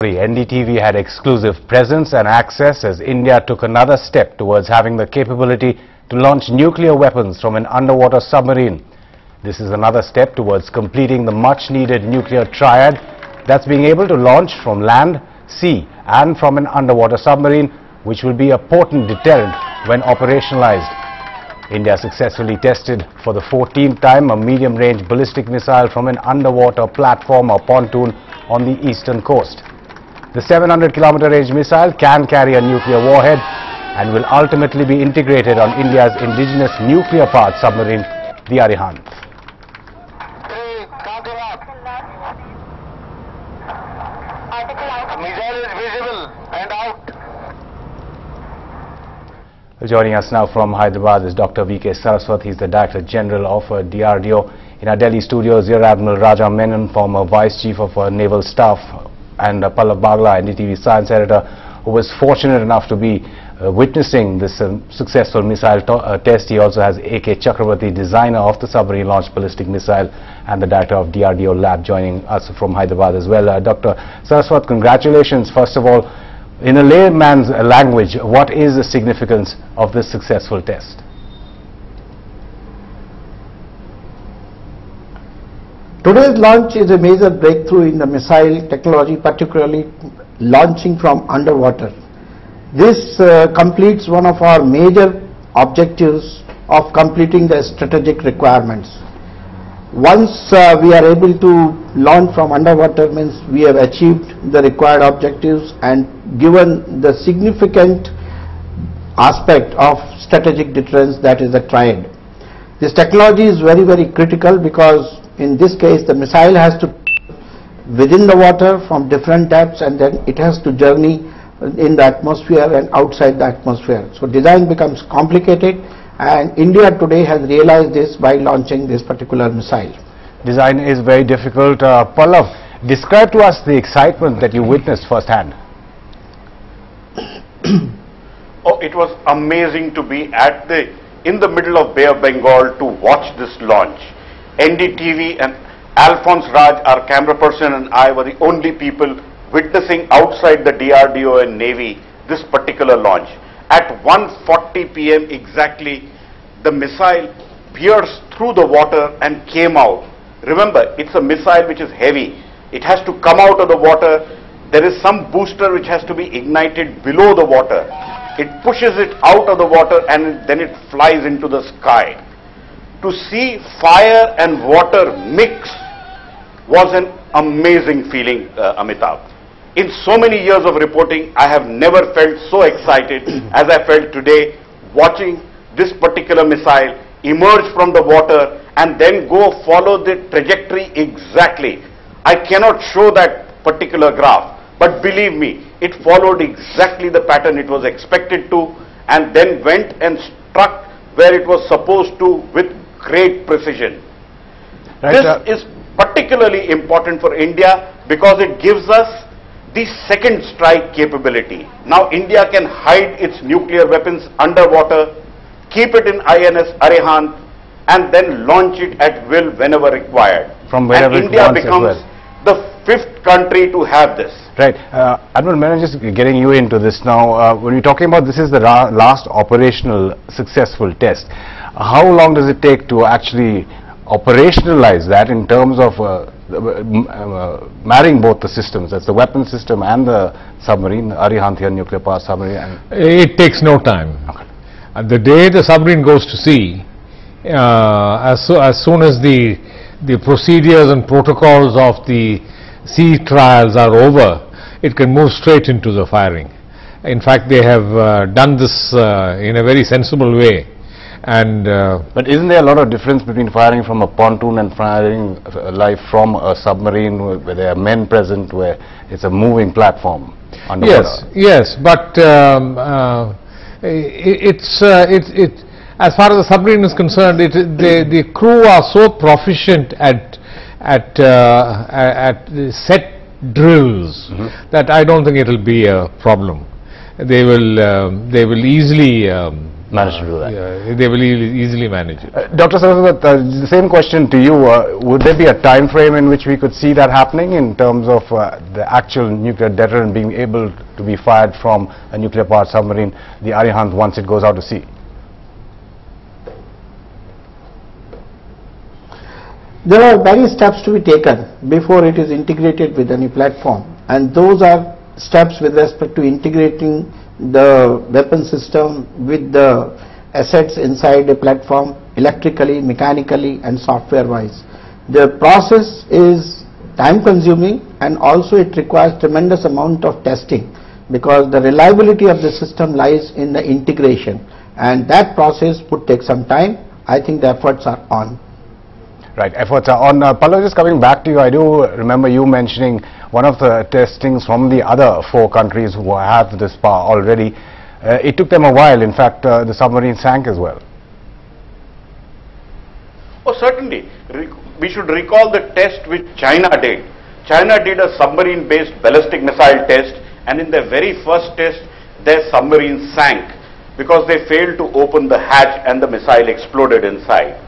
NDTV had exclusive presence and access as India took another step towards having the capability to launch nuclear weapons from an underwater submarine. This is another step towards completing the much-needed nuclear triad that's being able to launch from land, sea and from an underwater submarine, which will be a potent deterrent when operationalized. India successfully tested for the 14th time a medium-range ballistic missile from an underwater platform or pontoon on the eastern coast. The 700-kilometer range missile can carry a nuclear warhead and will ultimately be integrated on India's indigenous nuclear-powered submarine, the Arihant. Missile is visible and out. Joining us now from Hyderabad is Dr. V.K. Saraswat. He's the Director General of DRDO. In our Delhi studios, Rear Admiral Raja Menon, former Vice Chief of Naval Staff, and Pallav Bagla, NDTV Science Editor, who was fortunate enough to be witnessing this successful missile test. He also has A.K. Chakrabarti, designer of the submarine-launched ballistic missile, and the Director of DRDO Lab, joining us from Hyderabad as well. Dr. Saraswat, congratulations. First of all, in a layman's language, what is the significance of this successful test? Today's launch is a major breakthrough in the missile technology, particularly launching from underwater. This completes one of our major objectives of completing the strategic requirements. Once we are able to launch from underwater, means we have achieved the required objectives and given the significant aspect of strategic deterrence, that is the triad. This technology is very, very critical because in this case the missile has to within the water from different depths, and then it has to journey in the atmosphere and outside the atmosphere. So design becomes complicated, and India today has realized this by launching this particular missile. Design is very difficult. Pallav, describe to us the excitement that you witnessed firsthand. Oh, it was amazing to be in the middle of Bay of Bengal to watch this launch. NDTV and Alphonse Raj, our camera person, and I were the only people witnessing outside the DRDO and Navy this particular launch. At 1:40 p.m. exactly, the missile pierced through the water and came out. Remember, it's a missile which is heavy. It has to come out of the water. There is some booster which has to be ignited below the water. It pushes it out of the water and then it flies into the sky. To see fire and water mix was an amazing feeling, Amitabh. In so many years of reporting, I have never felt so excited as I felt today watching this particular missile emerge from the water and then go follow the trajectory exactly. I cannot show that particular graph, but believe me, it followed exactly the pattern it was expected to and then went and struck where it was supposed to with great precision. Right, this is particularly important for India because it gives us the second strike capability. Now India can hide its nuclear weapons underwater, keep it in INS Arihant, and then launch it at will whenever required. From wherever and India it becomes the 5th country to have this. Right. Admiral Menon, just getting you into this now. When you're talking about this is the last operational successful test, how long does it take to actually operationalize that in terms of marrying both the systems, that's the weapon system and the submarine, Arihant here, nuclear power submarine? It takes no time. Okay. The day the submarine goes to sea, as soon as the procedures and protocols of the sea trials are over, it can move straight into the firing. In fact, they have done this in a very sensible way. And but isn't there a lot of difference between firing from a pontoon and firing live from a submarine where there are men present, where it's a moving platform underwater? Yes, but as far as the submarine is concerned, the crew are so proficient at set drills that I don't think it will be a problem. They will easily manage to do that. Yeah, they will easily manage it. Dr. Saraswat, the same question to you. Would there be a time frame in which we could see that happening in terms of the actual nuclear deterrent being able to be fired from a nuclear-powered submarine, the Arihant, once it goes out to sea? There are many steps to be taken before it is integrated with any platform, and those are steps with respect to integrating the weapon system with the assets inside a platform, electrically, mechanically and software wise. The process is time consuming, and also it requires tremendous amount of testing, because the reliability of the system lies in the integration, and that process would take some time. I think the efforts are on. Right, efforts are on. Pallav, just coming back to you, I do remember you mentioning one of the testings from the other 4 countries who have this power already. It took them a while. In fact, the submarine sank as well. Oh, certainly. We should recall the test which China did. China did a submarine-based ballistic missile test, and in their very first test, their submarine sank because they failed to open the hatch and the missile exploded inside.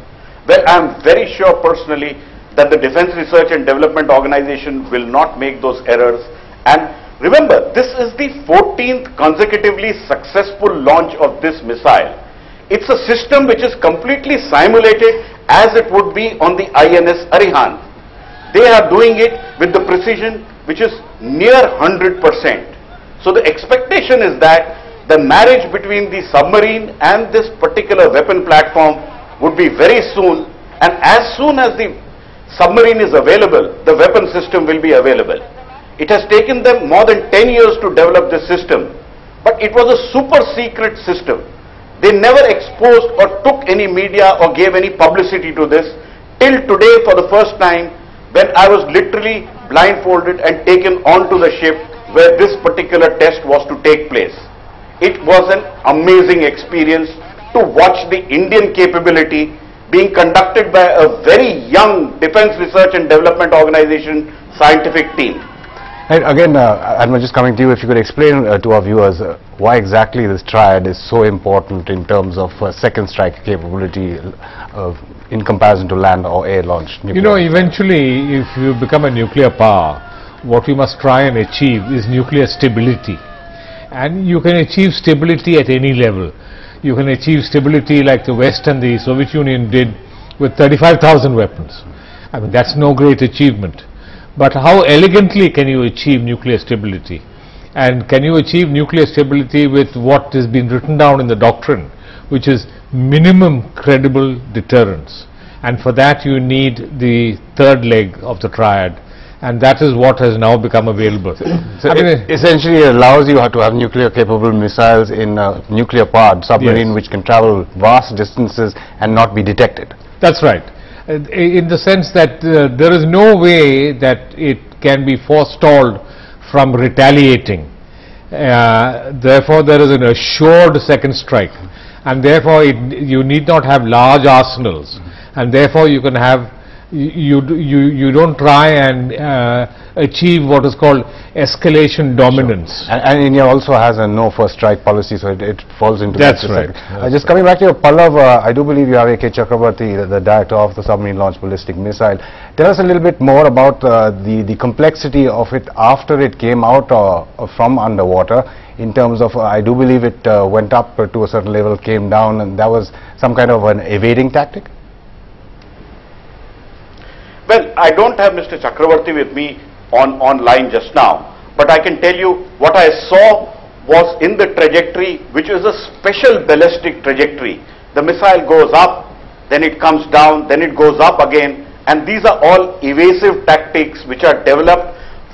Well, I am very sure personally that the Defense Research and Development Organization will not make those errors. And remember, this is the 14th consecutively successful launch of this missile. It's a system which is completely simulated as it would be on the INS Arihant. They are doing it with the precision which is near 100%. So the expectation is that the marriage between the submarine and this particular weapon platform would be very soon, and as soon as the submarine is available, the weapon system will be available. It has taken them more than 10 years to develop this system, but it was a super secret system. They never exposed or took any media or gave any publicity to this till today, for the first time, when I was literally blindfolded and taken onto the ship where this particular test was to take place. It was an amazing experience to watch the Indian capability being conducted by a very young Defense Research and Development Organization scientific team. And again, Admiral, just coming to you, if you could explain to our viewers why exactly this triad is so important in terms of second strike capability in comparison to land or air launch. You know, eventually, if you become a nuclear power, what we must try and achieve is nuclear stability. And you can achieve stability at any level. You can achieve stability like the West and the Soviet Union did with 35,000 weapons. I mean, that's no great achievement. But how elegantly can you achieve nuclear stability? And can you achieve nuclear stability with what has been written down in the doctrine, which is minimum credible deterrence? And for that you need the third leg of the triad. And that is what has now become available. So it essentially allows you to have nuclear capable missiles in a nuclear powered submarine, yes, which can travel vast distances and not be detected. That's right. In the sense that there is no way that it can be forestalled from retaliating. Therefore there is an assured second strike, and therefore you need not have large arsenals, and therefore you can have you don't try and achieve what is called escalation dominance. Sure. And India also has a no first strike policy, so it falls into that's that. Right. Just coming back to your Pallav, I do believe you have A.K. Chakrabarti, the director of the submarine launched ballistic missile. Tell us a little bit more about the complexity of it after it came out from underwater, in terms of, I do believe it went up to a certain level, came down, and that was some kind of an evading tactic? Well, I don't have Mr. Chakrabarti with me online just now, but I can tell you what I saw was in the trajectory, which is a special ballistic trajectory. The missile goes up, then it comes down, then it goes up again, and these are all evasive tactics which are developed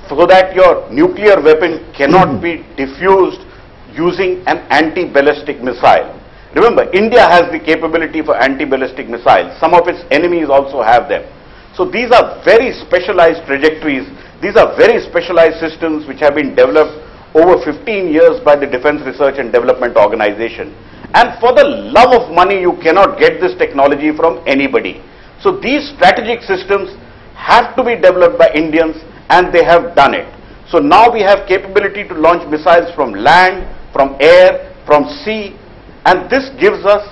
so that your nuclear weapon cannot be diffused using an anti-ballistic missile. Remember, India has the capability for anti-ballistic missiles. Some of its enemies also have them. So these are very specialized trajectories. These are very specialized systems which have been developed over 15 years by the Defense Research and Development Organization. And for the love of money, you cannot get this technology from anybody. So these strategic systems have to be developed by Indians, and they have done it. So now we have capability to launch missiles from land, from air, from sea, And this gives us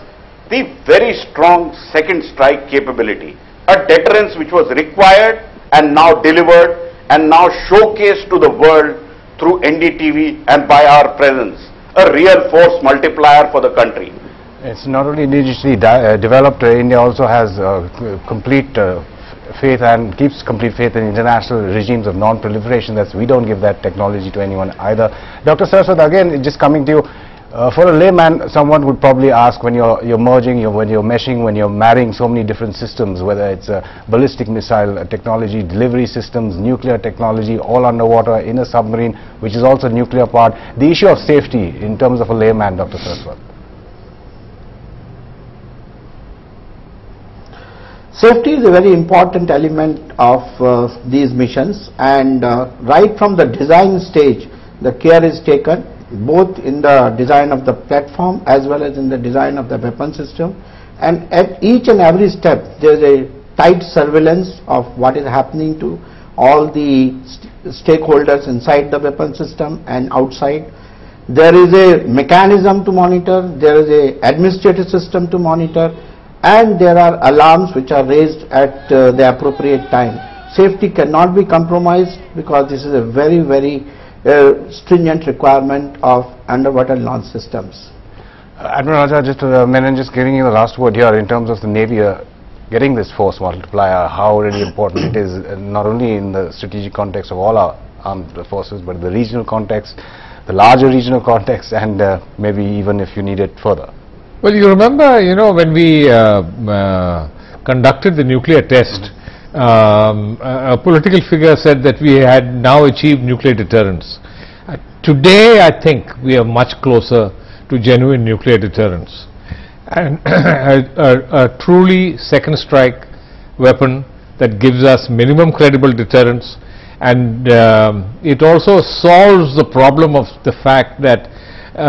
the very strong second strike capability, a deterrence which was required and now delivered and now showcased to the world through NDTV and by our presence, a real force multiplier for the country. It's not only indigenously developed, India also has complete faith and keeps complete faith in international regimes of non-proliferation. That's, we don't give that technology to anyone either. Dr. Saraswat, again, just coming to you, for a layman, someone would probably ask, when you're merging, when you're meshing, when you're marrying so many different systems, whether it's ballistic missile technology, delivery systems, nuclear technology, all underwater, in a submarine, which is also nuclear powered, the issue of safety in terms of a layman, Dr. Saraswat. Safety is a very important element of these missions, and right from the design stage, the care is taken, both in the design of the platform as well as in the design of the weapon system. And at each and every step, there is a tight surveillance of what is happening to all the stakeholders inside the weapon system and outside. There is a mechanism to monitor, there is a administrative system to monitor, and there are alarms which are raised at the appropriate time. Safety cannot be compromised because this is a very, very stringent requirement of underwater launch systems. Admiral Raja, just Menon, just giving you the last word here in terms of the Navy getting this force multiplier, how really important it is, not only in the strategic context of all our armed forces, but the regional context, the larger regional context, and maybe even if you need it further. Well, you remember, when we conducted the nuclear test, a political figure said that we had now achieved nuclear deterrence. Today, I think we are much closer to genuine nuclear deterrence, and a truly second strike weapon that gives us minimum credible deterrence, and it also solves the problem of the fact that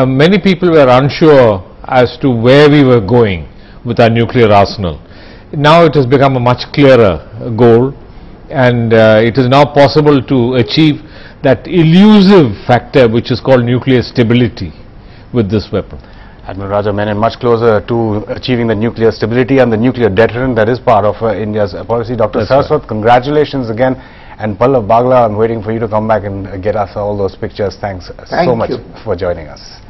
many people were unsure as to where we were going with our nuclear arsenal. Now it has become a much clearer goal, and it is now possible to achieve that elusive factor which is called nuclear stability with this weapon. Admiral Raja Menon, much closer to achieving the nuclear stability and the nuclear deterrent that is part of India's policy. Dr. Saraswat, right. Congratulations again, and Pallav Bagla, I'm waiting for you to come back and get us all those pictures. Thanks so much for joining us.